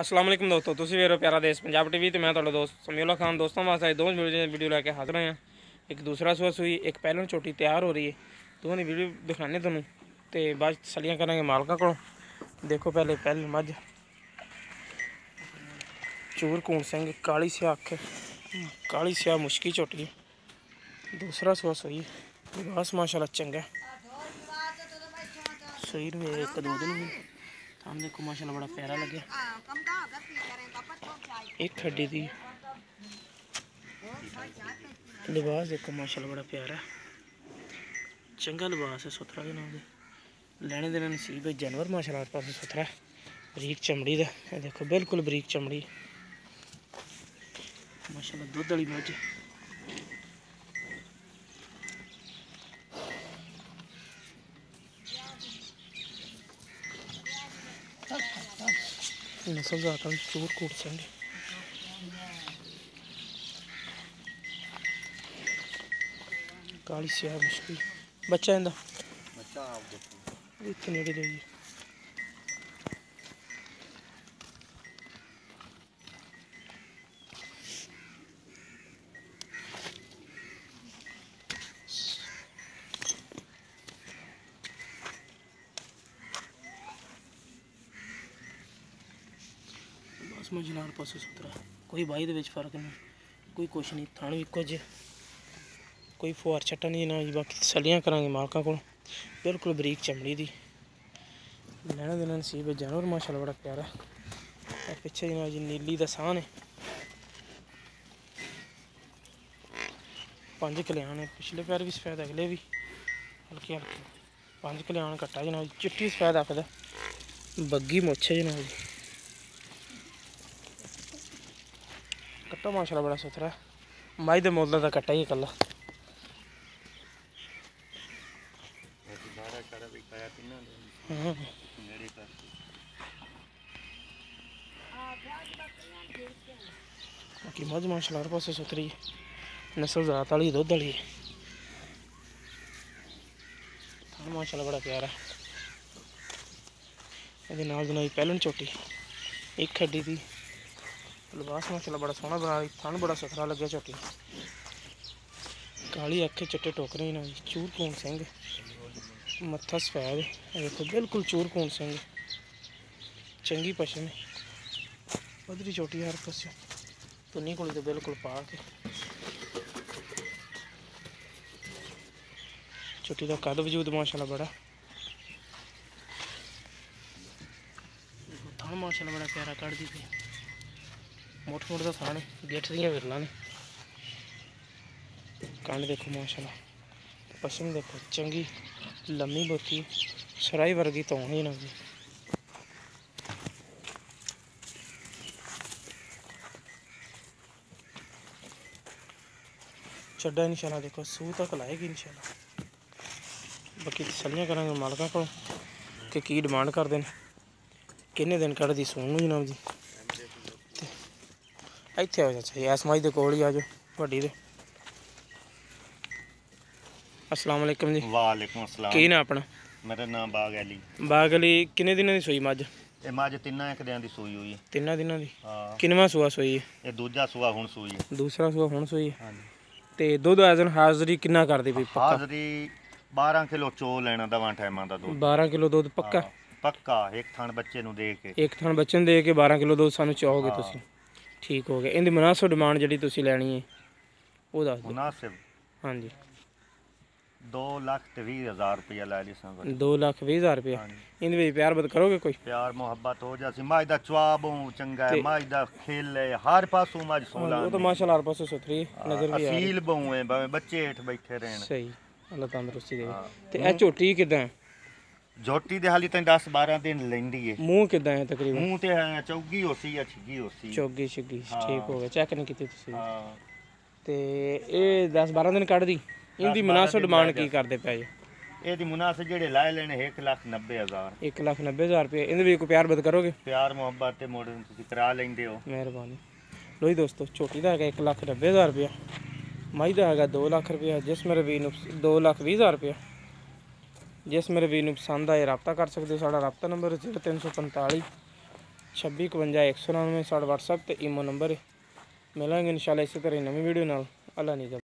अस्सलाम वालेकुम दोस्तों, तुसीं वेख रहे हो प्यारा देश पंजाब टीवी ते मैं तुहाडा दोस्त समीउल्लाह खान। दोस्तों वास्ते अज दो वीडियो लैके हाजिर हैं। एक दूसरा सूआ सूई, एक पैहलन झोटी तैयार हो रही है। दोनों की वीडियो दिखाने तुहानूं ते बाद सलियां करांगे मालकां कोलों। देखो पहले पहल मझ चूर कूण सिंह काली स्याह अख काली स्याह मुश्की झोटी। दूसरा सूआ सूई लिबास माशाल्लाह चंगा सूई एक दो दिन हम देखो माशाल्लाह बड़ा प्यारा लगे। एक हड्डी दी लिबास देखो माशाल्लाह बड़ा प्यारा चंगा लिबास है। सुथरा के नाम लैने देने नसीब है। जानवर माशाल्लाह पास सुथरा बरीक चमड़ी का देखो बिल्कुल बरीक चमड़ी माशाल्लाह। दुध वाली मझ नस्ल जाता चूर कूट सिंह काली स्याह मुश्किल बच्चा इंदा इतने नेड़े जाइए। बस मंजनार पास सुथरा कोई बाई दे फर्क नहीं कोई कुछ नहीं। थान भी इको जिहा कोई फुहार छट्टा नहीं ना जी। बाकी सलियां करांगे मालकां कोल बिल्कुल बरीक चमड़ी दी लैना देना नसीब है। जानवर माशाल्लाह बड़ा प्यारा है। पिछे जी ना जी नीली दा साह है। 5 कल्याण है पिछले पैर भी सफेद अगले भी हल्के हल्के 5 कल्याण कट्टा जनाब चिट्टी सफेद आखदा बग्गी मुछ है जनाब जी। कट्टा माशाल्लाह बड़ा सुथरा माई दे मुल्ल दा कट्टा ही कल्ला बाकी मझ माशाल्लाह हर पासे सुथरी नस्ल जात वाली दुध वाली माशाल्लाह बड़ा प्यारा। ये नाल जनाब पैहलन झोटी एक हड्डी दी लिबास माशाल्लाह बड़ा सोहना बना थन बड़ा सुथरा लगे। झोटी काली अख चिट्टे टोकरे ना चूर कूण सिंह मत्था सफेद देखो बिल्कुल चूर कूण सिंह चंगी पछन पधरी झोटी हर पास तुन्नी कोली तो बिल्कुल पा के झोटी का कद वजूद माशाल्लाह बड़ा थान माशाल्लाह बड़ा प्यारा कढ़दी पई मोट मोट का थान गेठ दियां विरलां ने कंड देखो माशाल्लाह पश्चिम देखो चंगी लम्मी बोती सराई वर्गी तो होनी ना जी। चड्डा इंशाल्लाह देखो सूह तक लाएगी इंशाल्लाह। बाकी सलियां करांगे मालकां को कि की डिमांड करते हैं किन्ने दिन कढ़दी सूह जनाब जी। इत्थे आओ चाचा जी इस मझ दे कोल ही आ जाओ वड्डी दे। अस्सलाम वालेकुम जी। वालेकुम अस्सलाम। की ना अपना? मेरा नाम बाग अली। बाग अली किन्ने दिनों दी सूई मझ? ये मझ 3 दिनां दी सूई हुई है। 3 दिनों दी हाँ किनवा सूआ सूई है? ये दूजा सूआ हुण सूई है। दूसरा सूआ हुण सूई है। हाँ जी ते दुध आजन हाजरी किन्ना करदी पई? पक्का हाजरी 12 किलो चो लेना दवां टाइमां दा दूध। 12 किलो दुध पक्का? हाँ, पक्का एक थान बच्चे नूं दे के एक थान बच्चे नूं दे के 12 किलो दुध सानूं चाहोगे हाँ। तुसीं? ठीक हो गया। इहदी मुनासिब डिमांड जिहड़ी तुसीं लैनी है वो दस दो। मुनासिब हाँ जी 2,20,000 रुपया लै ली सन। 2,20,000 रुपया। हाँ जी इहदे विच प्यार बद करोगे कोई? प्यार मोहब्बत हो जासी। मझ दा चवाब चंगा है मझ दा खेल है हर पासों मझ सोला वो तो माशाल्लाह हर पासे सुथरी नजर भी आ रही असील बहु है भावें बच्चे हेठ बैठे रहन। सही अल्लाह तंदुरुस्ती दे। हाँ। ते ए झोटी किदां है? झोटी दे हाली तैं 10-12 दिन लैंदी है। मूंह किदां है तकरीबन? मूंह ते चौगी होसी या छिगी होसी। चौगी छिगी हाँ। ठीक हो गया चेक नहीं कीती तुसीं। हाँ ते ए 10-12 दिन कढ़दी इहदी मुनासिब डिमांड की करदे पे जी? ਇਹਦੀ ਮੁਨਾਸਿਬ ਜਿਹੜੇ ਲਾਏ ਲੈਣੇ 1,90,000 1,90,000 रुपये। ਇਹਦੇ ਵੀ ਕੋਈ ਪਿਆਰ ਬਦ ਕਰੋਗੇ? ਪਿਆਰ ਮੁਹੱਬਤ ਤੇ ਮੋਡਰਨ ਤੁਸੀਂ ਕਰਾ ਲੈਂਦੇ ਹੋ। ਮਿਹਰਬਾਨੀ। ਲੋ ਜੀ ਦੋਸਤੋ ਝੋਟੀ ਦਾ ਹੈਗਾ 1,90,000 रुपया ਮਾਈ ਦਾ ਹੈਗਾ 2 ਲੱਖ रुपया ਜਿਸ ਮੇਰੇ ਵੀਰ ਨੂੰ 2,20,000 रुपया जिस मेरे वीर पसंद आए रबता कर सकते हो। साड़ा रबता नंबर 0345 2651 199 साढ़ा WhatsApp ते ईमो नंबर है। मिलेंगे इंशाल्लाह इसी तरह नवी वीडियो नाल। अल्लाह निगह।